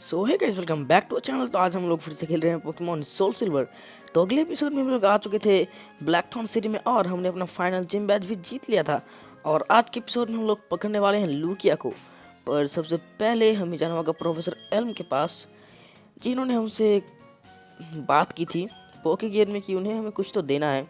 सो है guys, welcome back to channel. तो आज हम लोग फिर से खेल रहे हैं पोकेमॉन सोल सिल्वर। तो अगले एपिसोड में हम लोग आ चुके थे ब्लैकथॉर्न सिटी में और हमने अपना फाइनल जिम बैच भी जीत लिया था। और आज के एपिसोड में हम लोग पकड़ने वाले हैं लूकिया को। पर सबसे पहले हमें जाना होगा प्रोफेसर एल्म के पास, जिन्होंने हमसे बात की थी पोके गेयर में कि उन्हें हमें कुछ तो देना है।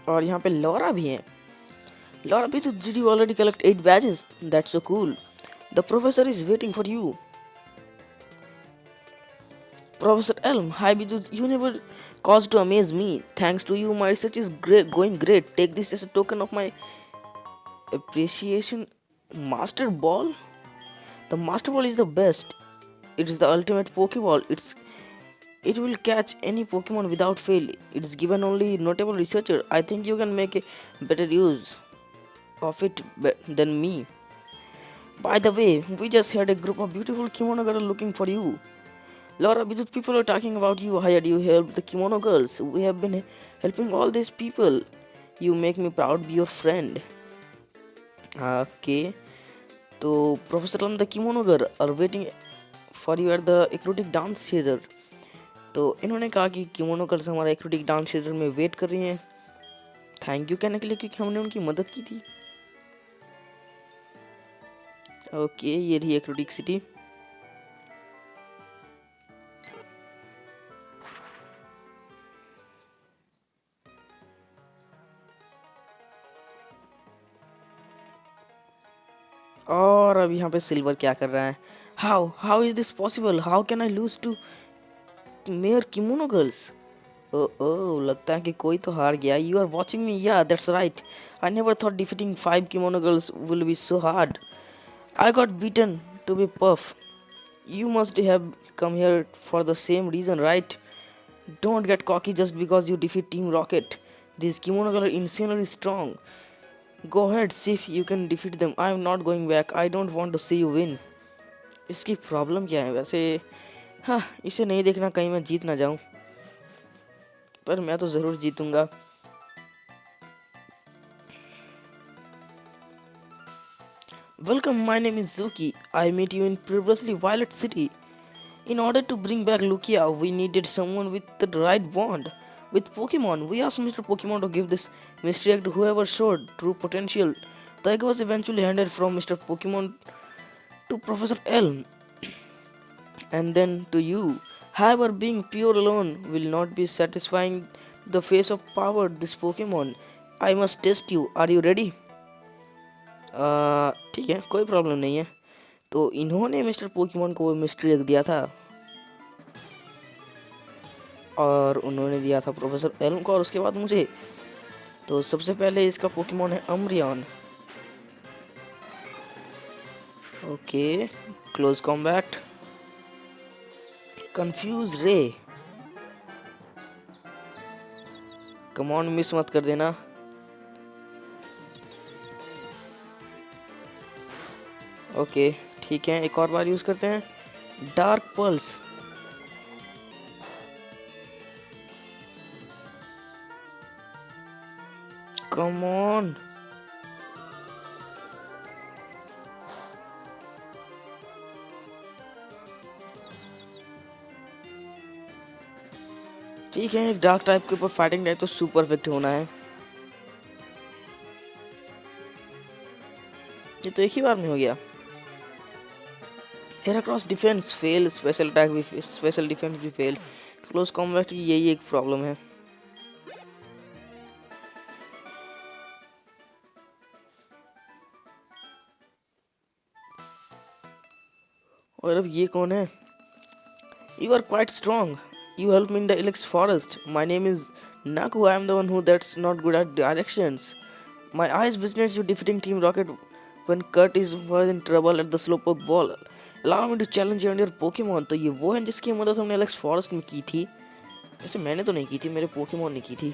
और यहाँ पे लॉरा भी है। लॉरा भी तो did you already collect 8 badges? That's so cool. The professor is waiting for you. Professor Elm, hi Biju, you never caused to amaze me. Thanks to you, my research is going great. Take this as a token of my appreciation. Master Ball? The Master Ball is the best. It is the ultimate Pokeball. It will catch any Pokemon without fail. It is given only notable researcher. I think you can make a better use of it than me. By the way, we just had a group of beautiful kimono girls looking for you. Laura, because people are talking about you. How do you help the kimono girls? We have been helping all these people. You make me proud to be your friend. Okay. तो professor the kimono girl are waiting for you at the Ecruteak dance theatre. तो इन्होंने कहा कि kimono girls हमारा Ecruteak dance theatre में wait कर रही हैं थैंक यू कहने के लिए, क्योंकि हमने उनकी मदद की थी। ओके, ये रही एक्रोटिक सिटी। और अब यहाँ पे सिल्वर क्या कर रहा है? How is this possible? How can I lose to mere kimono girls? Oh, लगता है कि कोई तो हार गया। You are watching me? Yeah that's right. I never thought defeating 5 kimono girls will be so hard. I got beaten to be puff. You must have come here for the same reason, right? Don't get cocky just because you defeat Team Rocket. These kimono girls are insanely strong. Go ahead, see if you can defeat them. I am not going back. I don't want to see you win. इसकी problem क्या है वैसे? हाँ, इसे नहीं देखना कहीं मैं जीत ना जाऊं, पर मैं तो जरूर जीतूंगा। Welcome, my name is Zuki. I met you in previously Violet City. In order to bring back Lugia, we needed someone with the right bond with Pokemon. We asked Mr. Pokemon to give this mystery egg to whoever showed true potential. The egg was eventually handed from Mr. Pokemon to Professor Elm and then to you. However, being pure alone will not be satisfying the face of power this Pokemon. I must test you. Are you ready? ठीक है, कोई problem नहीं है। तो इन्होंने mister Pokemon को mystery egg दिया था और उन्होंने दिया था प्रोफेसर एल्म को और उसके बाद मुझे। तो सबसे पहले इसका पोकेमॉन है Umbreon. Okay, close combat. Confuse ray, come on, miss मत कर देना। ओके, ठीक है, एक और बार यूज करते हैं। Dark pulse. Come on. ठीक है, एक डार्क टाइप के ऊपर फाइटिंग टाइप तो सुपर परफेक्ट होना है। ये तो एक ही बार में हो गया। Heracross defence fail, special attack भी, स्पेशल डिफेंस भी फेल, क्लोज कॉम्बैट की यही एक प्रॉब्लम है। और अब ये कौन है? You are quite strong. You helped me in the Ilex forest. My name is Naku. I am the one who that's not good at directions. My eyes witnessed you defeating Team Rocket when Curtis was in trouble at the Slowpoke Ball. Allow me to challenge you and your Pokemon. तो ये वो है जिसकी मदद हमने Ilex Forest में की थी। वैसे मैंने तो नहीं की थी, मेरे Pokemon ने की थी।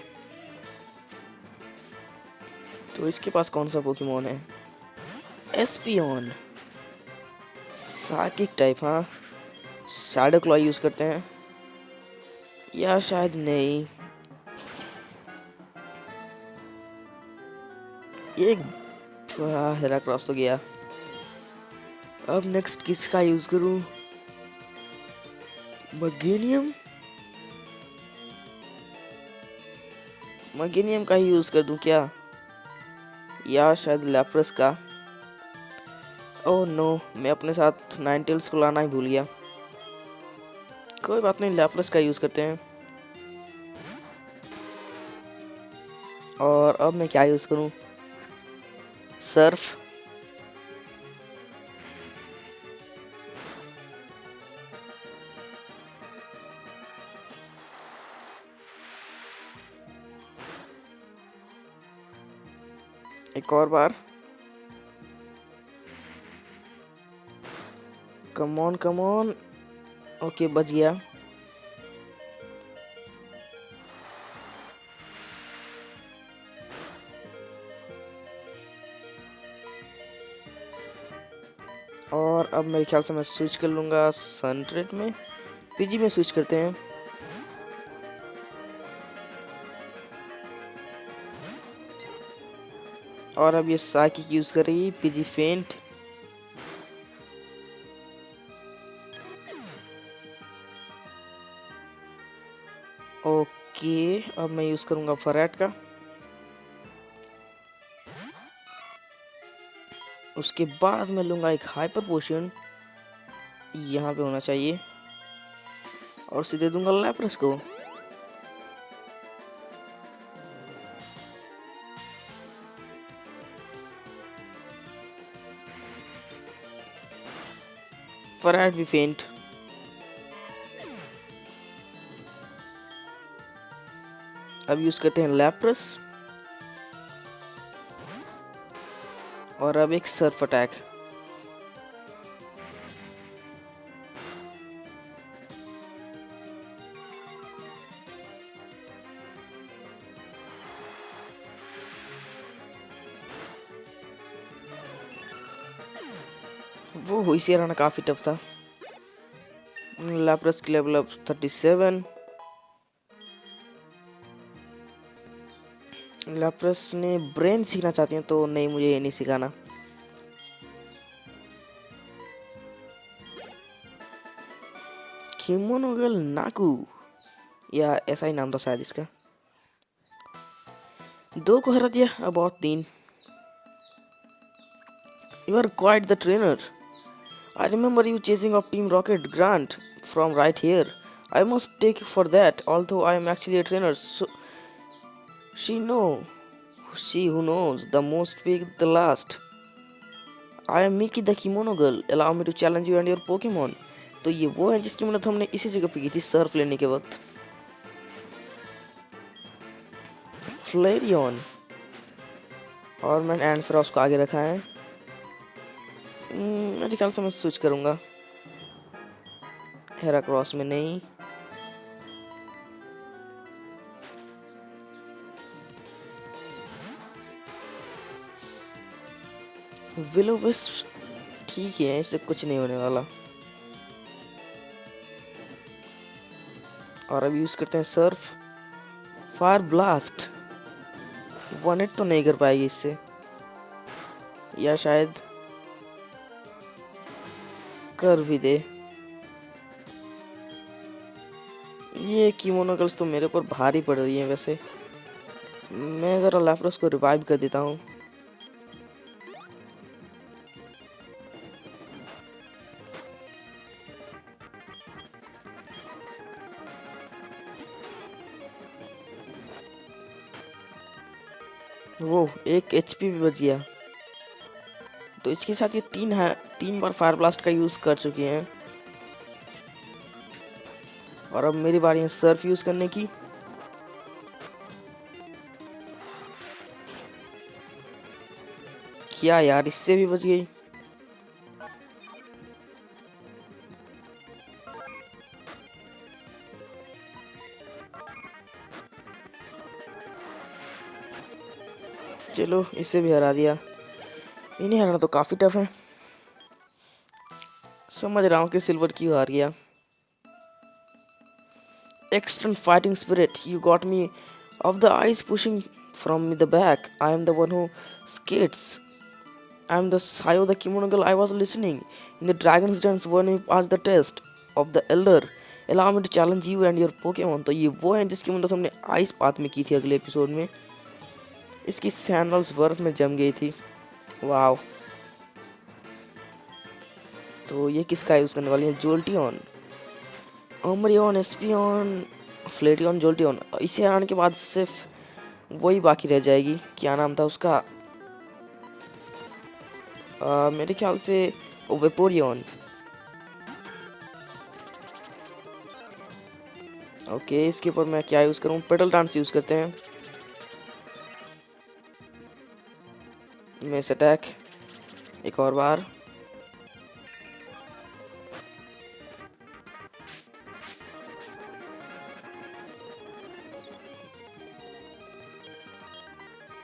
तो इसके पास कौन सा Pokemon है? Espeon, Psychic type. हाँ, शैडो क्लॉ यूज करते हैं, या शायद नहीं। एक हेराक्रॉस तो गया। अब नेक्स्ट किसका यूज करूं? मगेनियम, मगेनियम का ही यूज कर दूं क्या, या शायद लैप्रस का। ओह नो, मैं अपने साथ नाइनटेल्स को लाना ही भूल गया। कोई बात नहीं, लैप्रस का यूज करते हैं। और अब मैं क्या यूज करूं? सर्फ, एक और बार। Come on come on. Okay, बच गया। और अब मेरे ख्याल से मैं स्विच कर लूंगा सनरेड में। पीजी में स्विच करते हैं। और अब ये साइकिक यूज करेगी, पीजी फेंट। ओके, अब मैं यूज करूंगा फरेट का। उसके बाद मैं लूंगा एक हाइपर पोशन, यहाँ पे होना चाहिए, और सीधे दूंगा लैप्रस को। फरेट भी फेंट। अब यूज करते हैं लैप्रस, और अब एक सर्फ अटैक। वो हुई से रहना काफी टफ था। लैप्रस की लेवल अप 37। लैप्रस ने ब्रेन सीखना चाहती हैं, तो नहीं, मुझे ये नहीं सिखाना। किमोनोगल नाकू, या ऐसा ही नाम था शायद इसका। 2 को हरा दिया, अब और 3। You are quite the trainer. I remember you chasing off Team Rocket Grant from right here. I must take for that, although I am actually a trainer. So she know, she who knows the most pick the last. I am Miki the Kimono Girl. Allow me to challenge you and your Pokemon. तो ये वो है जिसकी मदद हमने इसी जगह पे की थी सर्फ लेने के वक्त। फ्लेरियन, और मैंने एंडफ्रॉस को आगे रखा है। मेरे ख्याल से मैं स्विच करूंगा, हेराक्रॉस में नहीं। विलोविस्प ठीक है, इससे कुछ नहीं होने वाला। और अब यूज करते हैं सर्फ। फायर ब्लास्ट, 1 हिट तो नहीं कर पाएगी इससे, या शायद कर भी दे। ये कीमोनोगल्स तो मेरे ऊपर भारी पड़ रही है वैसे। मैं जरा लैप्रस को रिवाइव कर देता हूँ। वो 1 एचपी भी बच गया। तो इसके साथ ये 3 बार फायर ब्लास्ट का यूज कर चुके हैं। और अब मेरी बारी है सर्फ यूज करने की। क्या यार, इससे भी बच गई। चलो, इसे भी हरा दिया। इन्हें हराना तो काफी टफ है। समझ रहा हूँ कि सिल्वर क्यों हार गया। Excellent fighting spirit. You got me off the ice pushing from the back. I am the one who skates. I am the Sayo the kimono girl. I was listening in the dragon's dance when you passed the test of the elder. Allow me to challenge you and your Pokemon. तो ये वो है जिसकी मतलब हमने ice path में की थी अगले एपिसोड में. इसकी सैंडल्स बर्फ में जम गई थी. वाव. तो ये किसका यूज करने वाली है? जोल्टियन, ओमरियन, एस्पियन, फ्लेटियन, जोल्टियन. इसे आने के बाद सिर्फ वही बाकी रह जाएगी. क्या नाम था उसका? मेरे ख्याल से वेपोरियन. ओके, इसके ऊपर मैं क्या यूज करूं? पेडल डांस यूज करते हैं. मेस अटैक एक और बार.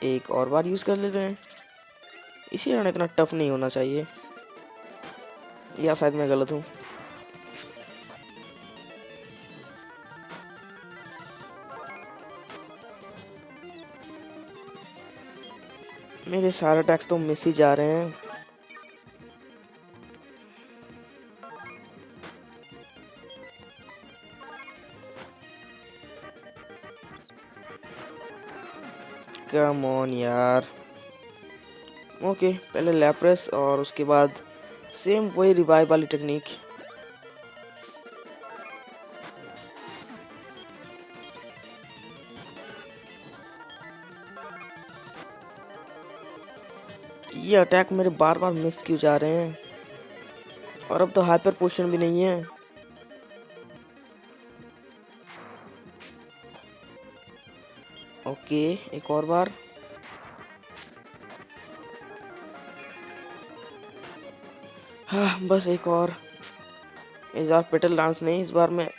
एक और बार यूज कर लेते हैं. इसी कारण इतना टफ नहीं होना चाहिए, या शायद मैं गलत हूँ. मेरे सारे अटैक्स तो मिस ही जा रहे हैं. कम ऑन यार. ओके, पहले लैप्रेस और उसके बाद सेम वही रिवाइव वाली टेक्निक. ये अटैक मेरे बार बार मिस क्यों जा रहे हैं? और अब तो हाइपर पोशन भी नहीं है. ओके, एक और बार. हाँ, बस एक और. इस बार पेटल डांस नहीं, इस बार मैं.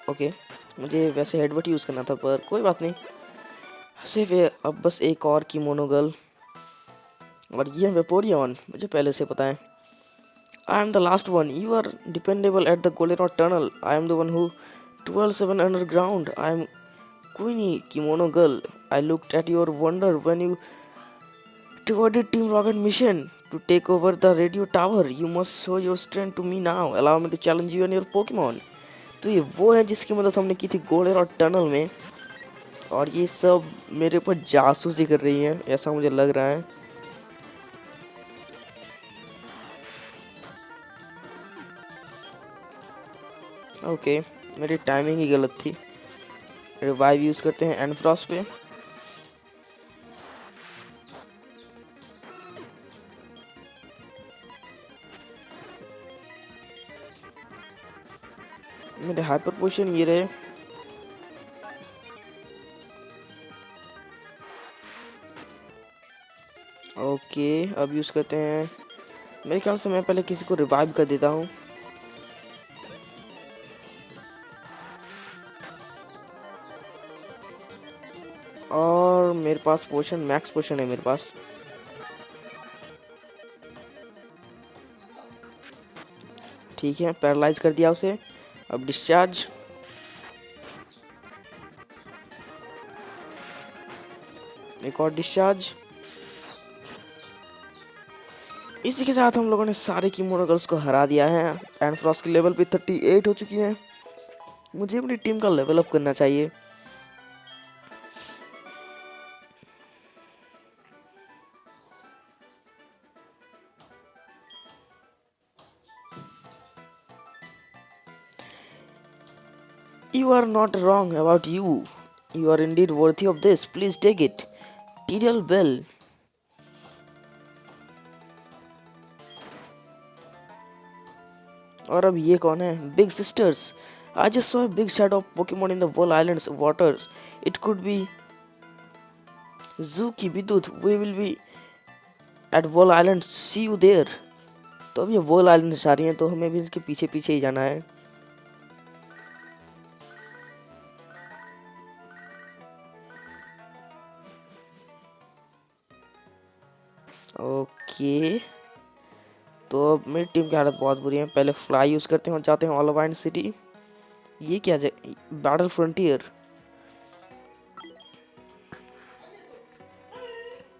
ओके, मुझे वैसे हेडबट यूज करना था पर कोई बात नहीं. सिर्फ अब बस एक और किमोनो गर्ल. और ये वेपोरियन मुझे पहले से पता है. I am the last one. You are dependable at the Golden Tunnel. I am the one who 12-7 underground. I am Queenie Kimono Girl. I looked at your wonder when you towarded Team Rocket mission to take over the radio tower. You must show your strength to me now. Allow me to challenge you and your Pokemon. तो ये वो है जिसकी मदद हमने की थी golden tunnel में. और ये सब मेरे ऊपर जासूसी कर रही है, ऐसा मुझे लग रहा है. ओके, मेरी टाइमिंग ही गलत थी. रिवाइव यूज करते हैं एनफ्रॉस्ट पे. मेरे हाइपर पोशन ये रहे. ओके, अब यूज करते हैं. मेरे ख्याल से मैं पहले किसी को रिवाइव कर देता हूँ. और मेरे पास पोशन, मैक्स पोशन है मेरे पास. ठीक है, पैरालाइज कर दिया उसे. अब डिस्चार्ज. एक और डिस्चार्ज. इसी के साथ हम लोगों ने सारे कीमोनो गर्ल्स को हरा दिया है. एनफ्रॉस्ट की लेवल पे 38 हो चुकी है. मुझे अपनी टीम का लेवल अप करना चाहिए. You are not wrong about you. You are indeed worthy of this. Please take it. Tidal Bell. और अब ये कौन है? Big Sisters. I just saw a big shadow of Pokemon in the Wall Islands waters. It could be Zuki, Bidooth. We will be at Wall Islands. See you there. तो अब ये wall island जा रही हैं, तो हमें भी इसके पीछे पीछे ही जाना है. ओके, तो अब मेरी टीम की हालत बहुत बुरी है. पहले फ्लाई यूज करते हैं और जाते हैं ऑलवाइन सिटी. ये क्या बैटल फ्रंटियर।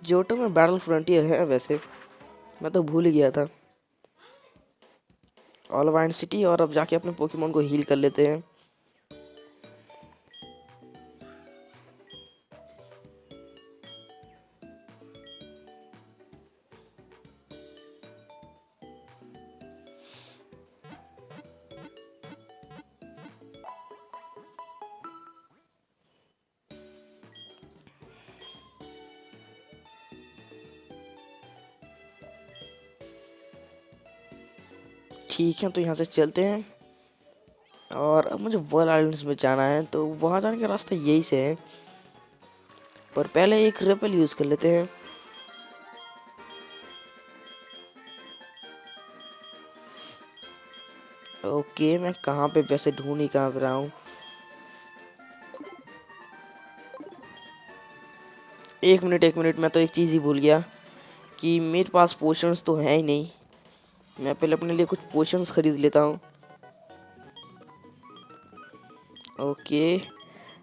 जोटो में बैटल फ्रंटियर है वैसे, मैं तो भूल ही गया था। ऑल वाइंड सिटी, और अब जाके अपने पोकेमोन को हील कर लेते हैं। ठीक है, तो यहाँ से चलते हैं, और अब मुझे वर्ल्ड आइलैंड्स में जाना है, तो वहां जाने का रास्ता यही से है, पर पहले एक रेपल यूज कर लेते हैं। ओके, मैं कहाँ पे वैसे ढूंढ ही कहाँ पे रहा हूँ। एक मिनट, मैं तो एक चीज ही भूल गया कि मेरे पास पोशंस तो है ही नहीं। मैं पहले अपने लिए कुछ पोशंस खरीद लेता हूँ। ओके,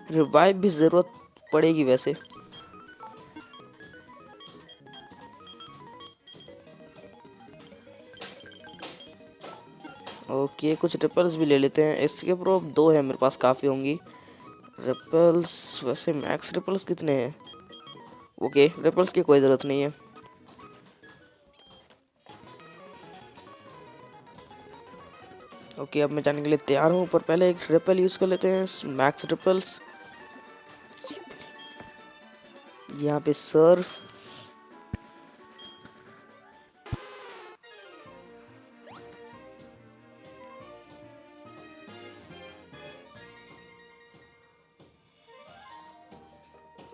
रिवाइव भी जरूरत पड़ेगी वैसे। ओके, कुछ रिपल्स भी ले लेते हैं। इसके प्रो 2 है मेरे पास, काफ़ी होंगी रिपल्स। वैसे मैक्स रिपल्स कितने हैं? ओके, रिपल्स की कोई ज़रूरत नहीं है। ओके, अब मैं जाने के लिए तैयार हूँ, पर पहले एक रिपल यूज़ कर लेते हैं, मैक्स रिपल्स। यहाँ पे सर्फ।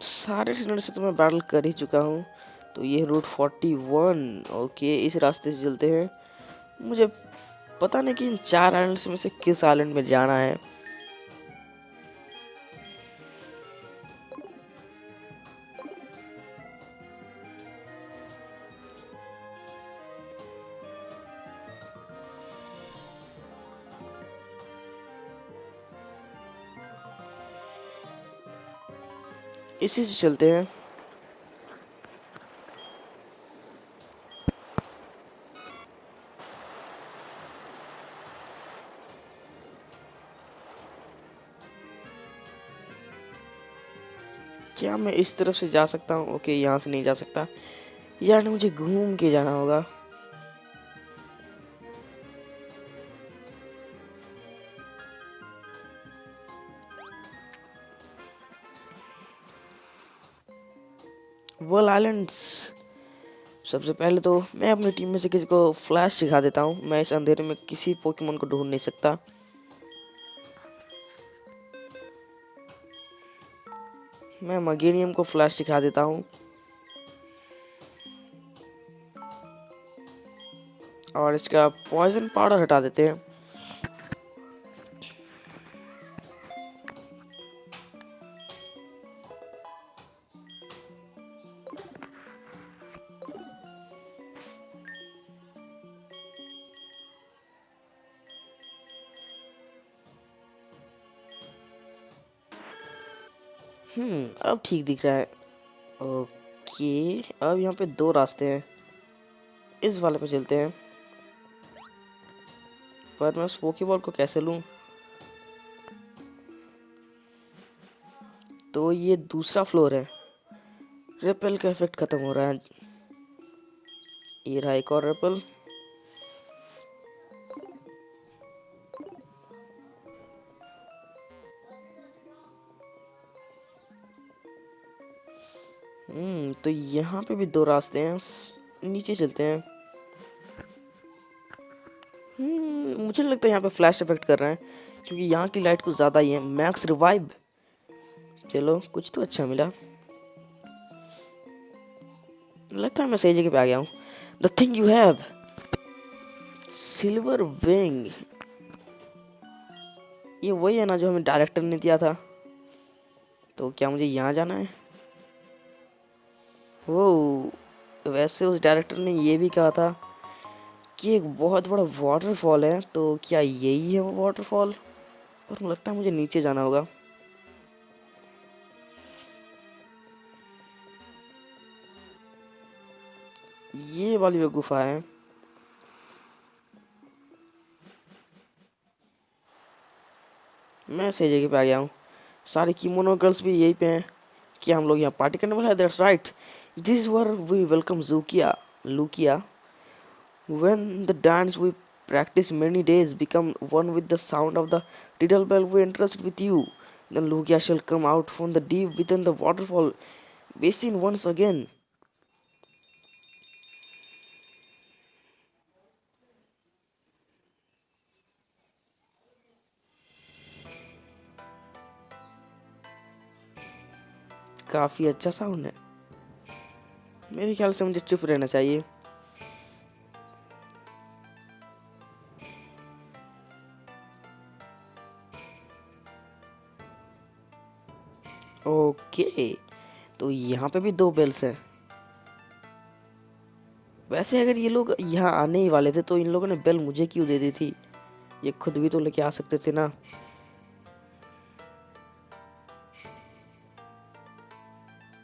सारे ट्रेनर से तो मैं बैटल कर ही चुका हूँ। तो ये रूट 41। ओके, इस रास्ते से चलते हैं। मुझे पता नहीं कि इन 4 आइलैंड्स में से किस आइलैंड में जाना है। इसी से चलते हैं। क्या मैं इस तरफ से जा सकता हूँ? ओके, यहाँ से नहीं जा सकता, यार मुझे घूम के जाना होगा। World islands. सबसे पहले तो मैं अपनी टीम में से किसी को फ्लैश सिखा देता हूँ। मैं इस अंधेरे में किसी पोकेमोन को ढूंढ नहीं सकता। मैं मगेनियम को फ्लैश सिखा देता हूँ, और इसका पॉइजन पाउडर हटा देते हैं। अब ठीक दिख रहा है। ओके, अब यहाँ पे 2 रास्ते हैं, इस वाले पे चलते हैं। पर मैं उस पोकेबॉल को कैसे लूं? तो ये दूसरा फ्लोर है। रिपल का इफेक्ट खत्म हो रहा है। ये रहा एक और रिपल। तो यहाँ पे भी 2 रास्ते हैं, नीचे चलते हैं। मुझे लगता है यहाँ पे फ्लैश इफेक्ट कर रहे हैं, क्योंकि यहाँ की लाइट कुछ ज्यादा ही है। मैक्स रिवाइव, चलो कुछ तो अच्छा मिला। लगता है मैं सही जगह पे आ गया हूँ। The thing you have, silver wing. ये वही है ना जो हमें डायरेक्टर ने दिया था? तो क्या मुझे यहाँ जाना है? वो वैसे उस डायरेक्टर ने ये भी कहा था कि एक बहुत बड़ा वाटरफॉल है, तो क्या यही है वो वाटरफॉल? पर लगता है मुझे नीचे जाना होगा। ये वाली वो गुफा है। मैं सही जगह पे आ गया हूँ। सारे किमोनो गर्ल्स भी यहीं पे हैं। क्या हम लोग यहाँ पार्टी करने वाले हैं? That's right, this where we welcome जूकिया Lugia. When the dance we practice many days become one with the sound of the title bell we entrust with you, then Lugia shall come out from the deep within the waterfall basin once again. काफी अच्छा sound है। मेरे ख्याल से मुझे चुप रहना चाहिए। ओके, तो यहाँ पे भी दो बेल्स हैं। वैसे अगर ये लोग यहाँ आने ही वाले थे तो इन लोगों ने बेल मुझे क्यों दे दी थी? ये खुद भी तो लेके आ सकते थे ना।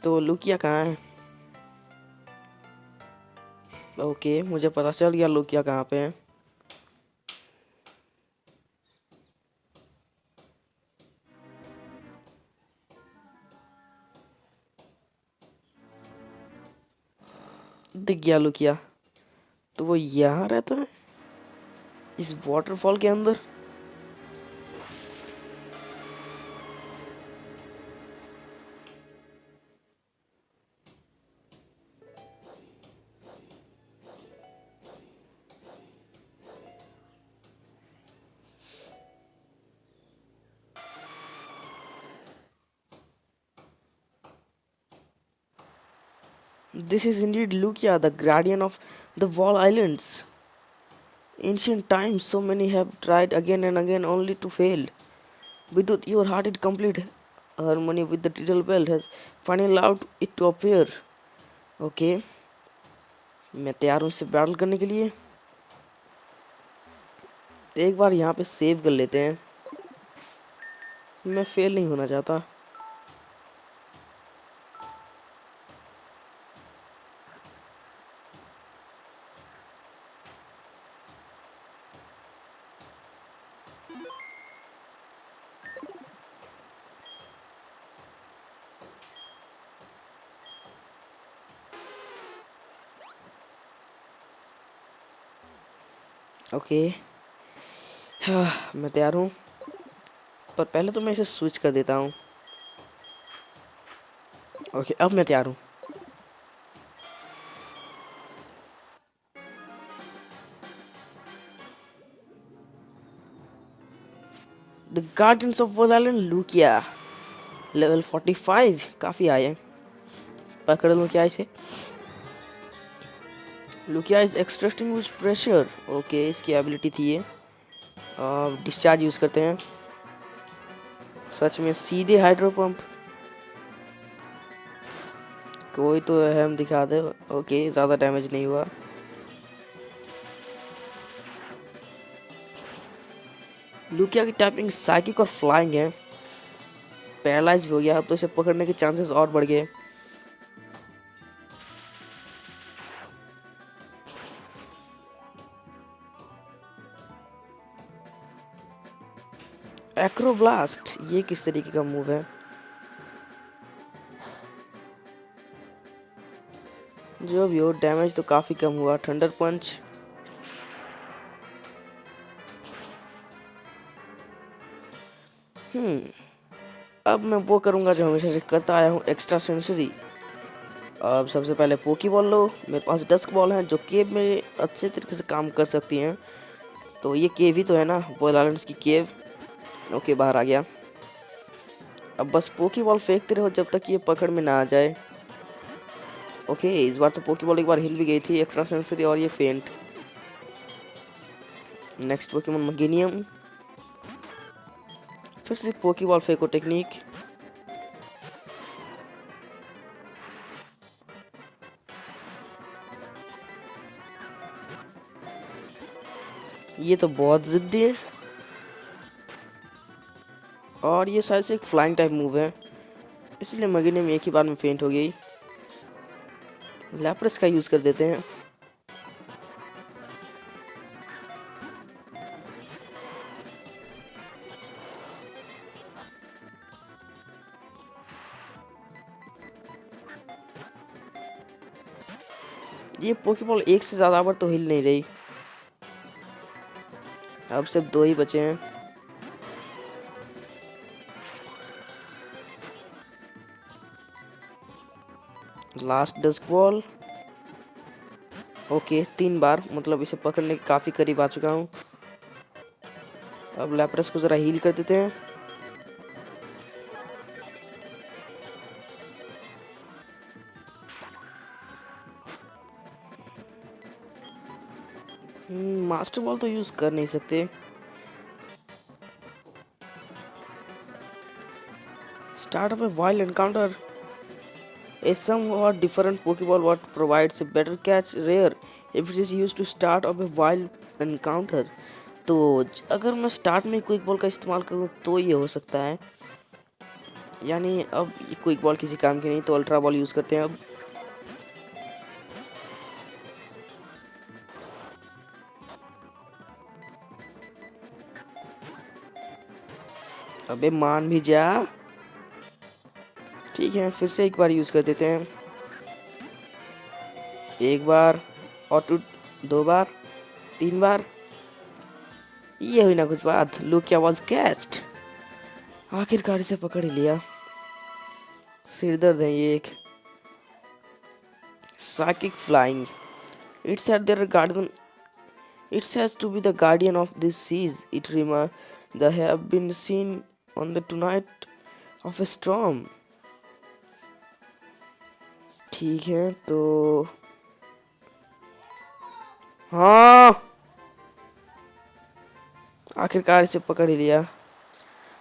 तो लुकिया कहाँ है? ओके, मुझे पता चल गया लुकिया कहाँ पे है। दिख गया लुकिया। तो वो यहाँ रहता है इस वाटरफॉल के अंदर। This is indeed Lucia, the guardian of the Wall Islands. Ancient times, so many have tried again and again only to fail. Vidut, your heart in complete harmony with the title bell has finally allowed it to appear. Okay, मैं तैयार हूँ इससे battle करने के लिए। एक बार यहाँ पे सेव कर लेते हैं। मैं फेल नहीं होना चाहता। ओके, हाँ, मैं तैयार हूँ। पर पहले तो मैं इसे स्विच कर देता हूँ। ओके, अब मैं तैयार हूँ। The guardians of Whirl Island Lugia, level 45, काफी आए हैं। पकड़ लूँ क्या इसे? Lugia is extracting with pressure. Okay, इसकी एबिलिटी थी ये। डिस्चार्ज यूज करते हैं। सच में सीधे हाइड्रो पंप। कोई तो हम दिखा दे। ओके, ज्यादा डैमेज नहीं हुआ। लुकिया की टाइपिंग साइकिक और फ्लाइंग है। पैरालाइज हो गया, अब तो इसे पकड़ने के चांसेस और बढ़ गए। एक्रोब्लास्ट, ये किस तरीके का मूव है? जो भी हो, डैमेज तो काफी कम हुआ। थंडर पंच। अब मैं वो करूंगा जो हमेशा से करता आया हूँ, एक्स्ट्रा सेंसरी। अब सबसे पहले पोकी बॉल लो। मेरे पास डस्क बॉल है जो केव में अच्छे तरीके से काम कर सकती हैं। तो ये केव ही तो है ना, वॉल आइलैंड्स की केव। ओके, बाहर आ गया। अब बस पोकी बॉल फेंकते रहो जब तक ये पकड़ में ना आ जाए। ओके, इस बार तो पोकी बॉल एक बार हिल भी गई थी। एक्स्ट्रा सेंसरी और ये फेंट। Next Pokemon Meganium. फिर से पोकी बॉल फेंको टेक्निक। ये तो बहुत जिद्दी है। और ये शायद से एक फ्लाइंग टाइप मूव है, इसलिए मगीने में एक ही बार में फेंट हो गई। लैप्रेस का यूज कर देते हैं। ये पोकेबॉल एक से ज्यादा बार तो हिल नहीं रही। अब सिर्फ 2 ही बचे हैं। लास्ट डस्क बॉल। ओके 3 बार, मतलब इसे पकड़ने के काफी करीब आ चुका हूँ। अब लैप्रेस को जरा हील कर देते हैं। मास्टर बॉल तो यूज कर नहीं सकते। Start up a wild encounter. A somewhat different Pokeball what provides a better catch rare if it is used to start of a wild encounter। तो अगर मैं स्टार्ट में क्विक बॉल का इस्तेमाल करूँ तो ये हो सकता है, यानी अब क्विक बॉल किसी काम की नहीं, तो अल्ट्रा बॉल यूज करते हैं अब। अबे मान भी जा। ठीक है, फिर से एक बार यूज कर देते हैं। एक बार और 2 बार, 3 बार। ये हुई ना कुछ बात। लुकिया वाज कैच्ड। आखिरकार इसे पकड़ ही लिया। सिर दर्द है ये एक। Psychic flying. It's eight there garden. It says to be the guardian of these seas. They have been seen on the tonight of a storm. ठीक है तो हाँ, आखिरकार इसे पकड़ ही लिया।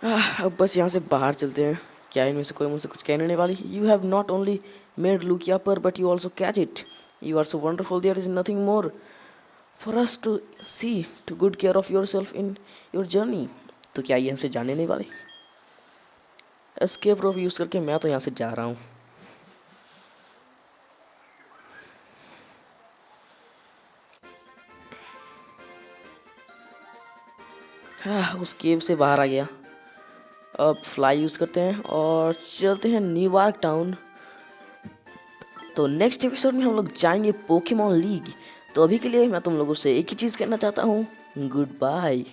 अब बस यहाँ से बाहर चलते हैं। क्या इनमें से कोई मुझसे कुछ कहने नहीं वाली? You have not only made Lugia purr, but you also catch it. You are so wonderful. There is nothing more for us to see. To good care of yourself in your journey. तो क्या ये हमसे जाने नहीं वाले? Escape रोप use करके मैं तो यहाँ से जा रहा हूँ। उस केव से बाहर आ गया। अब फ्लाई यूज करते हैं और चलते हैं न्यूयॉर्क टाउन। तो नेक्स्ट एपिसोड में हम लोग जाएंगे पोकेमॉन लीग। तो अभी के लिए मैं तुम लोगों से एक ही चीज कहना चाहता हूँ, गुड बाय।